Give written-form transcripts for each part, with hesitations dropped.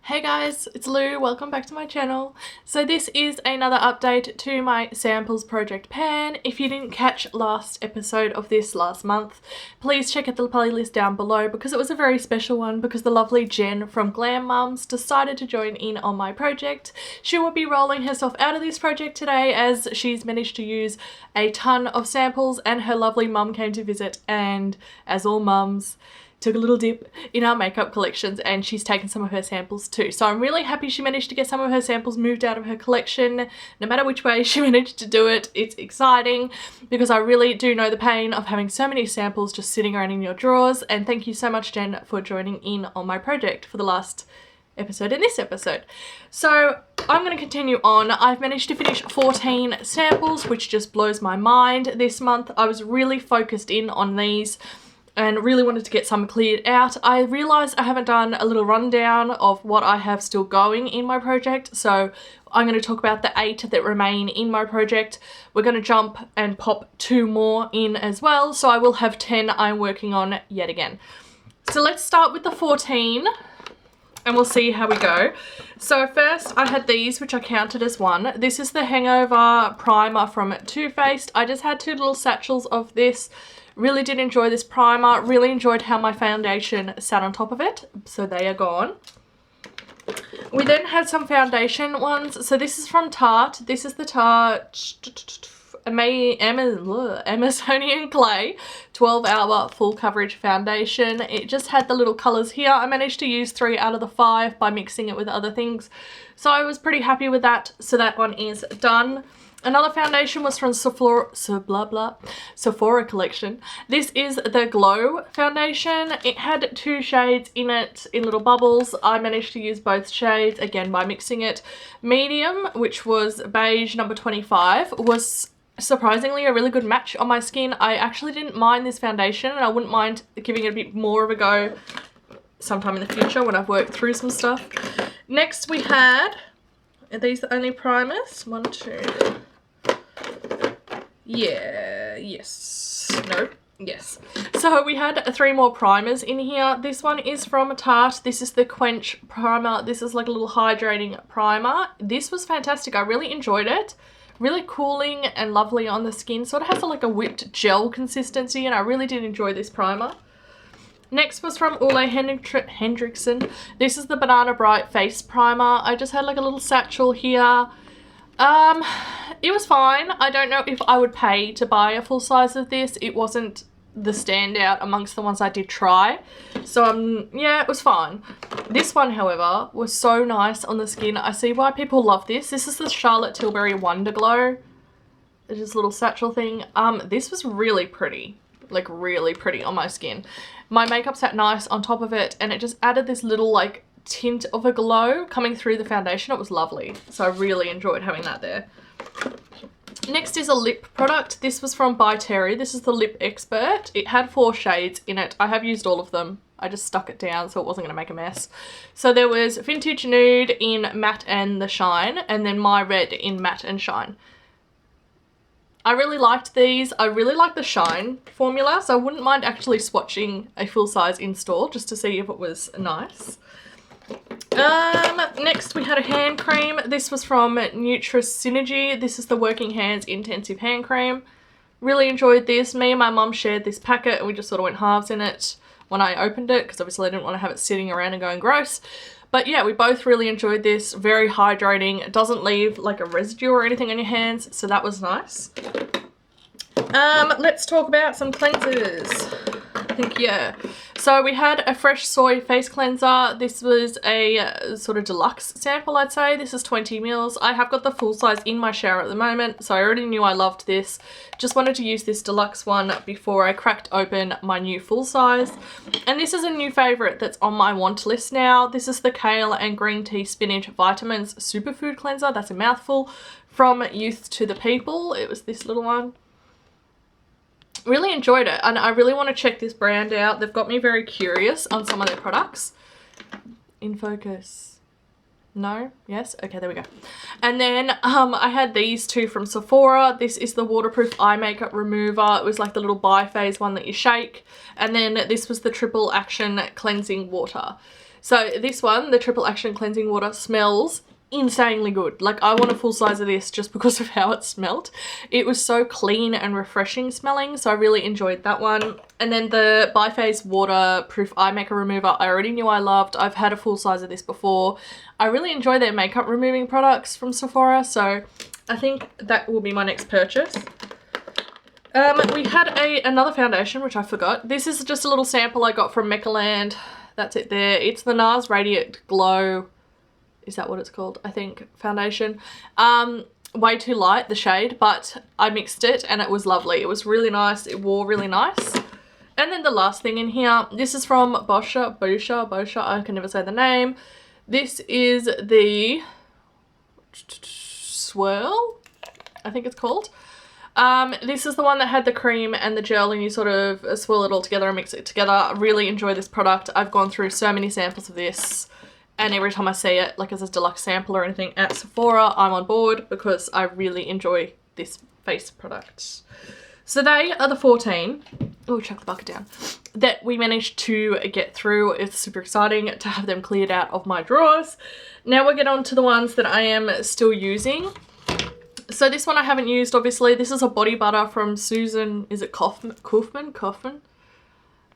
Hey guys, it's Lou. Welcome back to my channel. So this is another update to my samples project pan. If you didn't catch last episode of this last month, please check out the playlist down below because it was a very special one because the lovely Jen from Glam Mums decided to join in on my project. She will be rolling herself out of this project today as she's managed to use a ton of samples and her lovely mum came to visit, and as all mums, took a little dip in our makeup collections and she's taken some of her samples too. So I'm really happy she managed to get some of her samples moved out of her collection. No matter which way she managed to do it, it's exciting because I really do know the pain of having so many samples just sitting around in your drawers. And thank you so much, Jen, for joining in on my project for the last episode and this episode. So I'm going to continue on. I've managed to finish 14 samples, which just blows my mind this month. I was really focused in on these and really wanted to get some cleared out. I realised I haven't done a little rundown of what I have still going in my project, so I'm going to talk about the 8 that remain in my project. We're going to jump and pop 2 more in as well, so I will have 10 I'm working on yet again. So let's start with the 14 and we'll see how we go. So first I had these, which I counted as 1. This is the Hangover Primer from Too Faced. I just had 2 little satchels of this. Really did enjoy this primer, really enjoyed how my foundation sat on top of it, so they are gone. We then had some foundation ones. So this is from Tarte. This is the Tarte Amazonian Clay 12-hour full coverage foundation. It just had the little colours here. I managed to use 3 out of the 5 by mixing it with other things, so I was pretty happy with that. So that one is done. Another foundation was from Sephora collection. This is the Glow foundation. It had 2 shades in it in little bubbles. I managed to use both shades, again by mixing it. Medium, which was beige number 25, was surprisingly a really good match on my skin. I actually didn't mind this foundation and I wouldn't mind giving it a bit more of a go sometime in the future when I've worked through some stuff. Next we had, are these the only primers? 1, 2... yeah, yes, no, yes. So we had 3 more primers in here. This one is from Tarte. This is the Quench primer. This is like a little hydrating primer. This was fantastic. I really enjoyed it. Really cooling and lovely on the skin. Sort of has like a whipped gel consistency and I really did enjoy this primer. Next was from Ole Henriksen. This is the Banana Bright Face Primer. I just had like a little satchel here. It was fine. I don't know if I would pay to buy a full size of this. It wasn't the standout amongst the ones I did try. So, yeah, it was fine. This one, however, was so nice on the skin. I see why people love this. This is the Charlotte Tilbury Wonder Glow. It's just a little satchel thing. This was really pretty. Like, really pretty on my skin. My makeup sat nice on top of it and it just added this little, like, tint of a glow coming through the foundation. It was lovely, so I really enjoyed having that there. Next is a lip product. This was from By Terry. This is the Lip Expert. It had 4 shades in it. I have used all of them. I just stuck it down so it wasn't going to make a mess. So there was Vintage Nude in Matte and the Shine, and then My Red in Matte and Shine. I really liked these. I really like the Shine formula, so I wouldn't mind actually swatching a full size in store just to see if it was nice. Next we had a hand cream. This was from Synergy. This is the Working Hands Intensive Hand Cream. Really enjoyed this. Me and my mum shared this packet and we just sort of went halves in it when I opened it because obviously I didn't want to have it sitting around and going gross. But yeah, we both really enjoyed this. Very hydrating. It doesn't leave like a residue or anything on your hands, so that was nice. Let's talk about some cleansers. Yeah. So we had a Fresh Soy face cleanser. This was a sort of deluxe sample, I'd say. This is 20 mils. I have got the full size in my shower at the moment, so I already knew I loved this. Just wanted to use this deluxe one before I cracked open my new full size. And this is a new favourite that's on my want list now. This is the Kale and Green Tea Spinach Vitamins Superfood Cleanser. That's a mouthful. From Youth to the People. It was this little one. Really enjoyed it and I really want to check this brand out. They've got me very curious on some of their products. In focus. No? Yes? Okay, there we go. And then I had these 2 from Sephora. This is the Waterproof Eye Makeup Remover. It was like the little biphase one that you shake. And then this was the Triple Action Cleansing Water. So this one, the Triple Action Cleansing Water, smells insanely good. Like, I want a full size of this just because of how it smelled. It was so clean and refreshing smelling, so I really enjoyed that one. And then the Biphase Waterproof Eye Makeup Remover, I already knew I loved. I've had a full size of this before. I really enjoy their makeup removing products from Sephora, so I think that will be my next purchase. We had another foundation, which I forgot. This is just a little sample I got from Meccaland. That's it there. It's the NARS Radiant Glow, is that what it's called? I think, foundation. Way too light, the shade, but I mixed it and it was lovely. It was really nice. It wore really nice. And then the last thing in here, this is from Boscia, I can never say the name. This is the Swirl, I think it's called. This is the one that had the cream and the gel, and you sort of swirl it all together and mix it together. I really enjoy this product. I've gone through so many samples of this, and every time I see it, like as a deluxe sample or anything at Sephora, I'm on board because I really enjoy this face product. So they are the 14, oh, chuck the bucket down, that we managed to get through. It's super exciting to have them cleared out of my drawers. Now we'll get on to the ones that I am still using. So this one I haven't used, obviously. This is a body butter from Susan, is it Kaufman?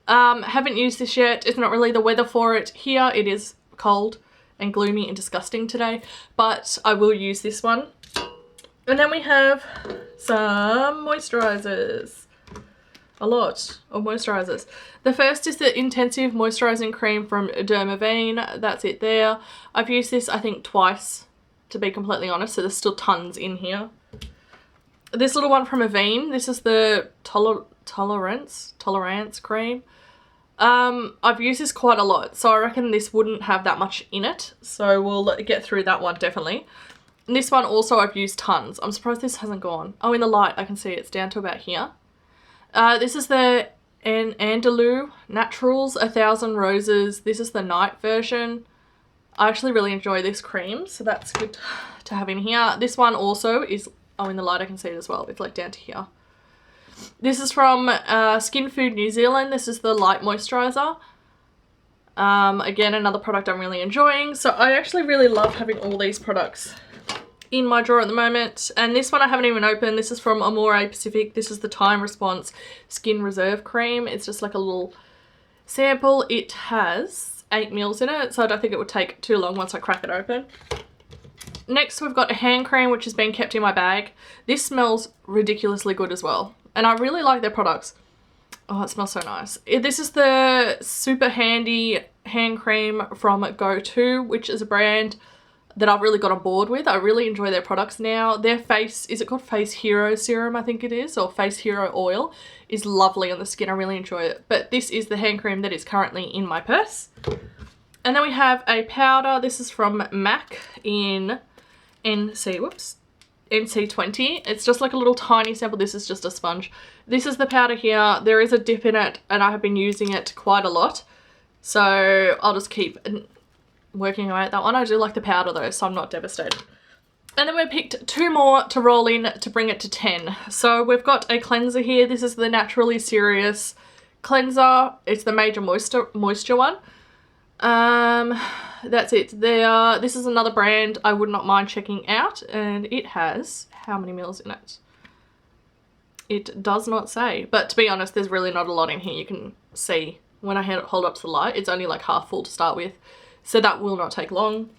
Haven't used this yet. It's not really the weather for it here. It is cold and gloomy and disgusting today, but I will use this one. And then we have some moisturizers. A lot of moisturizers. The first is the Intensive Moisturizing Cream from Dermaveen. That's it there. I've used this, I think, twice, to be completely honest, so there's still tons in here. This little one from Avene, this is the Tolerance cream. I've used this quite a lot, so I reckon this wouldn't have that much in it, so we'll get through that one definitely. And this one also I've used tons. I'm surprised this hasn't gone. Oh, in the light I can see it's down to about here. This is the Andalou Naturals 1000 Roses. This is the night version. I actually really enjoy this cream, so that's good to have in here. This one also is, oh, in the light I can see it as well. It's like down to here. This is from Skin Food New Zealand. This is the Light Moisturizer. Again, another product I'm really enjoying. So I actually really love having all these products in my drawer at the moment. And this one I haven't even opened. This is from Amore Pacific. This is the Time Response Skin Reserve Cream. It's just like a little sample. It has 8 mils in it, so I don't think it would take too long once I crack it open. Next we've got a hand cream which has been kept in my bag. This smells ridiculously good as well, and I really like their products. Oh, it smells so nice. This is the Super Handy hand cream from Go2, which is a brand that I've really got on board with. I really enjoy their products now. Their face, is it called Face Hero Serum, I think it is, or Face Hero Oil, is lovely on the skin. I really enjoy it. But this is the hand cream that is currently in my purse. And then we have a powder. This is from MAC in NC20. It's just like a little tiny sample. This is just a sponge. This is the powder here. There is a dip in it, and I have been using it quite a lot. So I'll just keep working away at that one. I do like the powder though, so I'm not devastated. And then we picked 2 more to roll in to bring it to 10. So we've got a cleanser here. This is the Naturally Serious cleanser. It's the Major Moisture one. That's it there. This is another brand I would not mind checking out, and it has how many mils in it? It does not say, but to be honest, there's really not a lot in here. You can see when I hold up to the light, it's only like half full to start with, so that will not take long.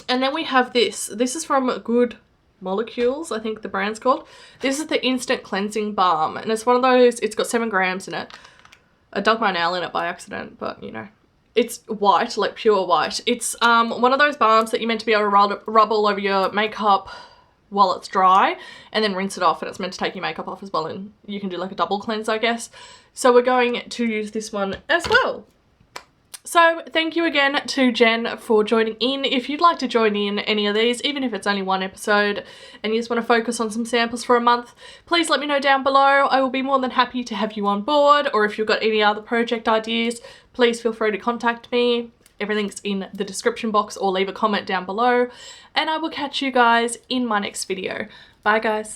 And then we have this. This is from Good Molecules, I think the brand's called. This is the Instant Cleansing Balm, and it's one of those, it's got 7 grams in it. I dug my nail in it by accident, but you know. It's white, like pure white. It's one of those balms that you're meant to be able to rub all over your makeup while it's dry and then rinse it off, and it's meant to take your makeup off as well, and you can do like a double cleanse, I guess. So we're going to use this one as well. So thank you again to Jen for joining in. If you'd like to join in any of these, even if it's only one episode and you just want to focus on some samples for a month, please let me know down below. I will be more than happy to have you on board, or if you've got any other project ideas, please feel free to contact me. Everything's in the description box, or leave a comment down below, and I will catch you guys in my next video. Bye guys.